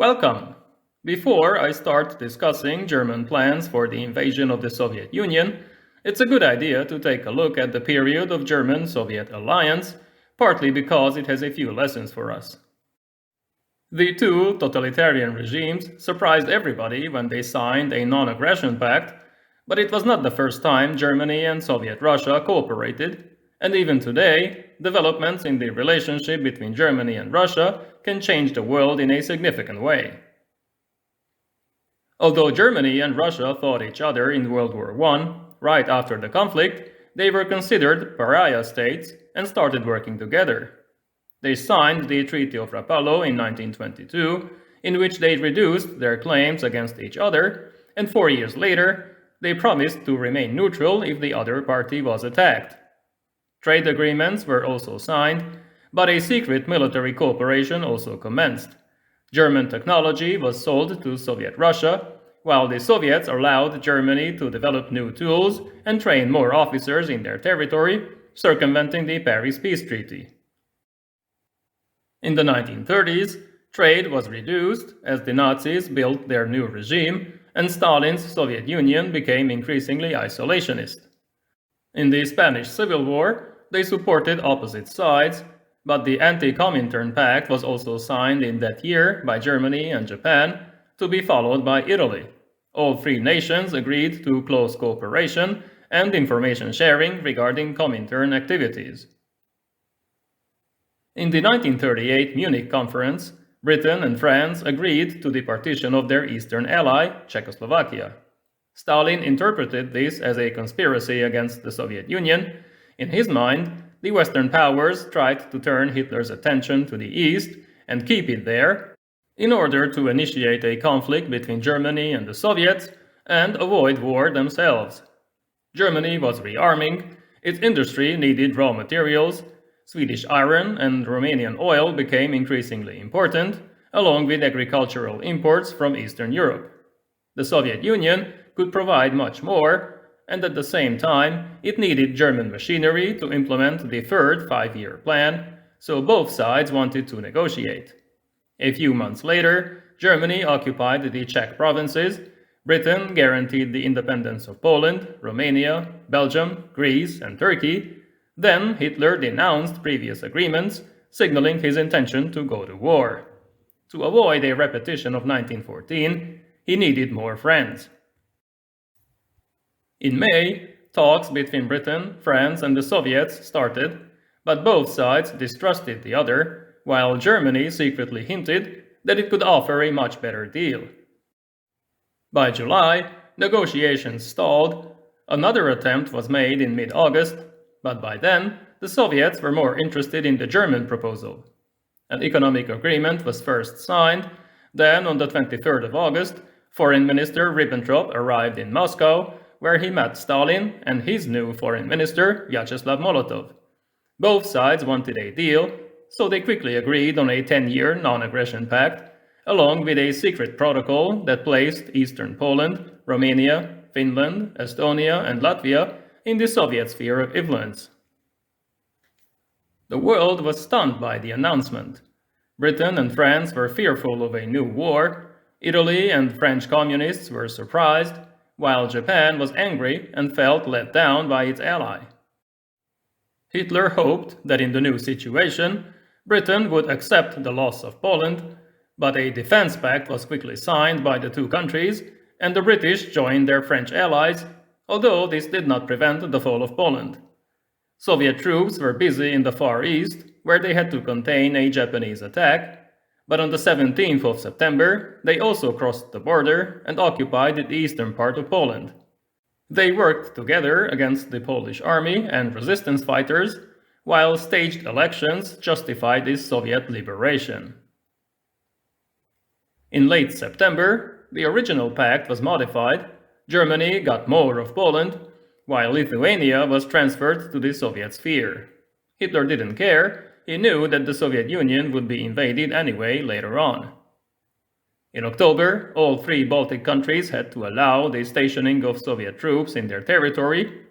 Welcome! Before I start discussing German plans for the invasion of the Soviet Union, it's a good idea to take a look at the period of German-Soviet alliance, partly because it has a few lessons for us. The two totalitarian regimes surprised everybody when they signed a non-aggression pact, but it was not the first time Germany and Soviet Russia cooperated, and even today, developments in the relationship between Germany and Russia can change the world in a significant way. Although Germany and Russia fought each other in World War I, right after the conflict, they were considered pariah states and started working together. They signed the Treaty of Rapallo in 1922, in which they reduced their claims against each other, and 4 years later, they promised to remain neutral if the other party was attacked. Trade agreements were also signed, but a secret military cooperation also commenced. German technology was sold to Soviet Russia, while the Soviets allowed Germany to develop new tools and train more officers in their territory, circumventing the Paris Peace Treaty. In the 1930s, trade was reduced as the Nazis built their new regime, and Stalin's Soviet Union became increasingly isolationist. In the Spanish Civil War, they supported opposite sides, but the Anti-Comintern Pact was also signed in that year by Germany and Japan, to be followed by Italy. All three nations agreed to close cooperation and information sharing regarding Comintern activities. In the 1938 Munich Conference, Britain and France agreed to the partition of their eastern ally, Czechoslovakia. Stalin interpreted this as a conspiracy against the Soviet Union. In his mind, the Western powers tried to turn Hitler's attention to the East and keep it there in order to initiate a conflict between Germany and the Soviets and avoid war themselves. Germany was rearming, its industry needed raw materials, Swedish iron and Romanian oil became increasingly important, along with agricultural imports from Eastern Europe. The Soviet Union could provide much more, and at the same time, it needed German machinery to implement the third five-year plan, so both sides wanted to negotiate. A few months later, Germany occupied the Czech provinces, Britain guaranteed the independence of Poland, Romania, Belgium, Greece, and Turkey. Then Hitler denounced previous agreements, signaling his intention to go to war. To avoid a repetition of 1914, he needed more friends. In May, talks between Britain, France, and the Soviets started, but both sides distrusted the other, while Germany secretly hinted that it could offer a much better deal. By July, negotiations stalled. Another attempt was made in mid-August, but by then, the Soviets were more interested in the German proposal. An economic agreement was first signed, then on the 23rd of August, Foreign Minister Ribbentrop arrived in Moscow, where he met Stalin and his new foreign minister, Vyacheslav Molotov. Both sides wanted a deal, so they quickly agreed on a 10-year non-aggression pact, along with a secret protocol that placed eastern Poland, Romania, Finland, Estonia, and Latvia in the Soviet sphere of influence. The world was stunned by the announcement. Britain and France were fearful of a new war, Italy and French communists were surprised, while Japan was angry and felt let down by its ally. Hitler hoped that in the new situation, Britain would accept the loss of Poland, but a defense pact was quickly signed by the two countries, and the British joined their French allies, although this did not prevent the fall of Poland. Soviet troops were busy in the Far East, where they had to contain a Japanese attack, but on the 17th of September, they also crossed the border and occupied the eastern part of Poland. They worked together against the Polish army and resistance fighters, while staged elections justified this Soviet liberation. In late September, the original pact was modified. Germany got more of Poland, while Lithuania was transferred to the Soviet sphere. Hitler didn't care. He knew that the Soviet Union would be invaded anyway later on. In October, all three Baltic countries had to allow the stationing of Soviet troops in their territory.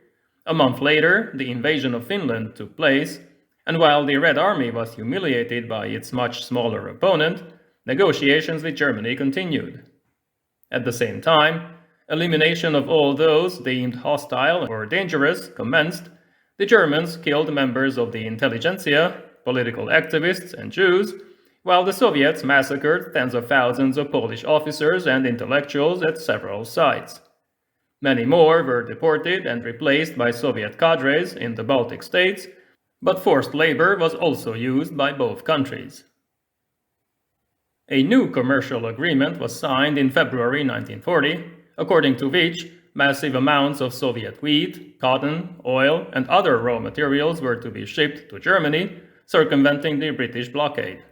A month later, the invasion of Finland took place, and while the Red Army was humiliated by its much smaller opponent, negotiations with Germany continued. At the same time, elimination of all those deemed hostile or dangerous commenced. The Germans killed members of the intelligentsia, political activists, and Jews, while the Soviets massacred tens of thousands of Polish officers and intellectuals at several sites. Many more were deported and replaced by Soviet cadres in the Baltic states, but forced labor was also used by both countries. A new commercial agreement was signed in February 1940, according to which massive amounts of Soviet wheat, cotton, oil, and other raw materials were to be shipped to Germany, circumventing the British blockade.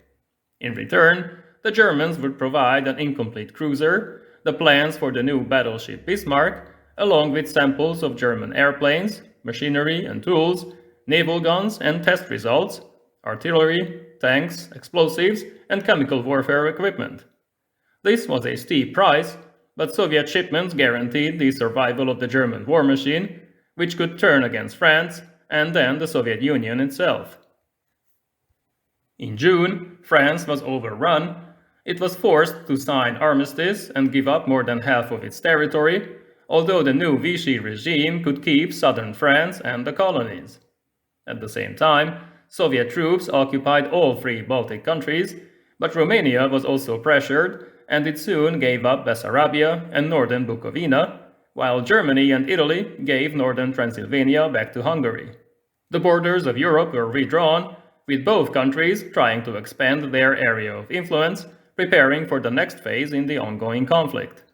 In return, the Germans would provide an incomplete cruiser, the plans for the new battleship Bismarck, along with samples of German airplanes, machinery and tools, naval guns and test results, artillery, tanks, explosives, and chemical warfare equipment. This was a steep price, but Soviet shipments guaranteed the survival of the German war machine, which could turn against France and then the Soviet Union itself. In June, France was overrun. It was forced to sign armistice and give up more than half of its territory, although the new Vichy regime could keep southern France and the colonies. At the same time, Soviet troops occupied all three Baltic countries, but Romania was also pressured, and it soon gave up Bessarabia and northern Bukovina, while Germany and Italy gave northern Transylvania back to Hungary. The borders of Europe were redrawn, with both countries trying to expand their area of influence, preparing for the next phase in the ongoing conflict.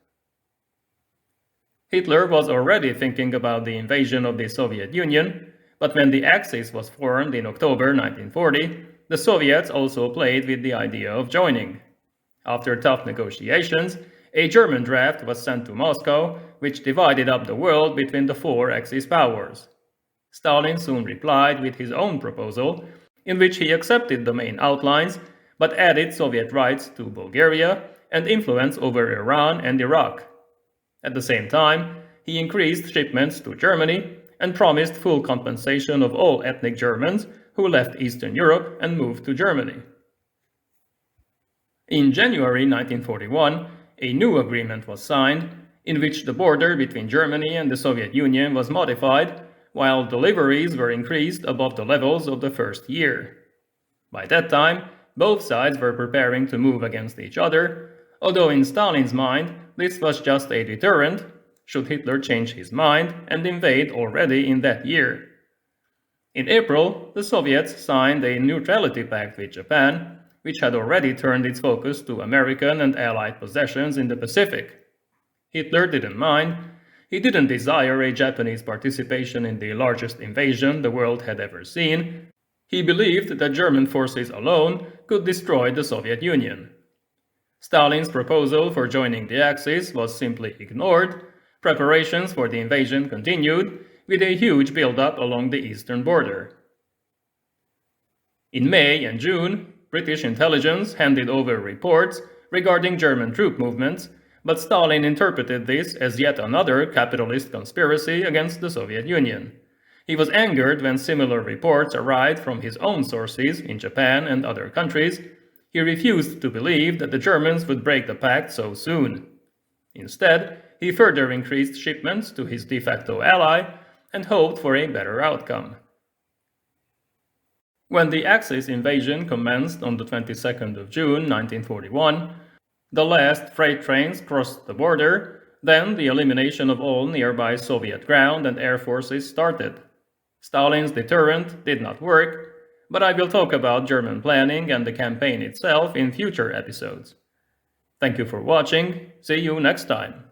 Hitler was already thinking about the invasion of the Soviet Union, but when the Axis was formed in October 1940, the Soviets also played with the idea of joining. After tough negotiations, a German draft was sent to Moscow, which divided up the world between the four Axis powers. Stalin soon replied with his own proposal, in which he accepted the main outlines, but added Soviet rights to Bulgaria and influence over Iran and Iraq. At the same time, he increased shipments to Germany and promised full compensation of all ethnic Germans who left Eastern Europe and moved to Germany. In January 1941, a new agreement was signed, in which the border between Germany and the Soviet Union was modified, while deliveries were increased above the levels of the first year. By that time, both sides were preparing to move against each other, although in Stalin's mind, this was just a deterrent, should Hitler change his mind and invade already in that year. In April, the Soviets signed a neutrality pact with Japan, which had already turned its focus to American and Allied possessions in the Pacific. Hitler didn't mind. He didn't desire a Japanese participation in the largest invasion the world had ever seen. He believed that German forces alone could destroy the Soviet Union. Stalin's proposal for joining the Axis was simply ignored. Preparations for the invasion continued, with a huge build-up along the eastern border. In May and June, British intelligence handed over reports regarding German troop movements, but Stalin interpreted this as yet another capitalist conspiracy against the Soviet Union. He was angered when similar reports arrived from his own sources in Japan and other countries. He refused to believe that the Germans would break the pact so soon. Instead, he further increased shipments to his de facto ally and hoped for a better outcome. When the Axis invasion commenced on the 22nd of June 1941, the last freight trains crossed the border, then the elimination of all nearby Soviet ground and air forces started. Stalin's deterrent did not work, but I will talk about German planning and the campaign itself in future episodes. Thank you for watching. See you next time.